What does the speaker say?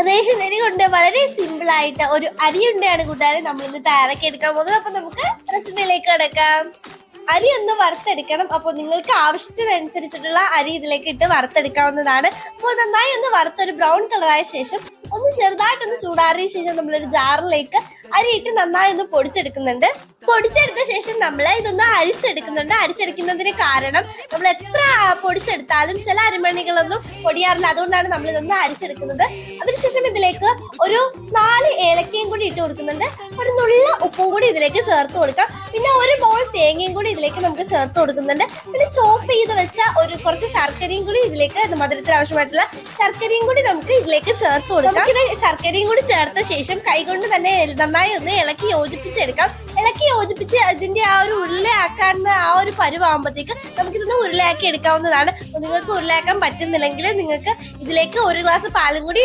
Ration അരി കൊണ്ട് വളരെ സിമ്പിൾ ആയിട്ട് ഒരു അരിയുണ്ടയാണ് കൂട്ടുകാരെ നമ്മൾ ഇന്ന് തയ്യാറാക്കി എടുക്കാൻ പോകുന്നത്. അപ്പൊ നമുക്ക് റെസിപ്പിയിലേക്ക് കിടക്കാം. അരി ഒന്ന് വറുത്തെടുക്കണം. അപ്പോൾ നിങ്ങൾക്ക് ആവശ്യത്തിനനുസരിച്ചിട്ടുള്ള അരി ഇതിലേക്ക് ഇട്ട് വറുത്തെടുക്കാവുന്നതാണ്. അപ്പോൾ നന്നായി ഒന്ന് വറുത്തൊരു ബ്രൗൺ കളറായ ശേഷം ഒന്ന് ചെറുതായിട്ടൊന്ന് ചൂടാറിയ ശേഷം നമ്മളൊരു ജാറിലേക്ക് അരിയിട്ട് നന്നായി ഒന്ന് പൊടിച്ചെടുക്കുന്നുണ്ട്. പൊടിച്ചെടുത്ത ശേഷം നമ്മൾ ഇതൊന്ന് അരിച്ചെടുക്കുന്നുണ്ട്. അരിച്ചെടുക്കുന്നതിന് കാരണം നമ്മൾ എത്ര പൊടിച്ചെടുത്താലും ചില അരിമണികളൊന്നും പൊടിയാറില്ല. അതുകൊണ്ടാണ് നമ്മൾ ഇതൊന്ന് അരിച്ചെടുക്കുന്നത്. അതിനുശേഷം ഇതിലേക്ക് ഒരു 4 ഏലക്കയും കൂടി ഇട്ട് കൊടുക്കുന്നുണ്ട്. ഒരു നുള്ള ഉപ്പും കൂടി ഇതിലേക്ക് ചേർത്ത് കൊടുക്കാം. പിന്നെ ഒരു ബോൾ തേങ്ങയും കൂടി ഇതിലേക്ക് നമുക്ക് ചേർത്ത് കൊടുക്കുന്നുണ്ട്. പിന്നെ ചോപ്പ് ചെയ്ത് വെച്ച കുറച്ച് ശർക്കരയും കൂടി ഇതിലേക്ക്, മധുരത്തിന് ആവശ്യമായിട്ടുള്ള ശർക്കരയും കൂടി നമുക്ക് ഇതിലേക്ക് ചേർത്ത് കൊടുക്കാം. നമുക്കിത് ശർക്കരയും കൂടി ചേർത്ത ശേഷം കൈകൊണ്ട് തന്നെ നന്നായി ഒന്ന് ഇളക്കി യോജിപ്പിച്ചെടുക്കാം. ഇളക്കി യോജിപ്പിച്ച് അതിന്റെ ആ ഒരു ഉരുളയാക്കാവുന്ന ആ ഒരു പരുവാകുമ്പോഴത്തേക്ക് നമുക്കിതൊന്ന് ഉരുളയാക്കി എടുക്കാവുന്നതാണ്. നിങ്ങൾക്ക് ഉരുളയാക്കാൻ പറ്റുന്നില്ലെങ്കിൽ നിങ്ങൾക്ക് ഇതിലേക്ക് 1 ഗ്ലാസ് പാലും കൂടി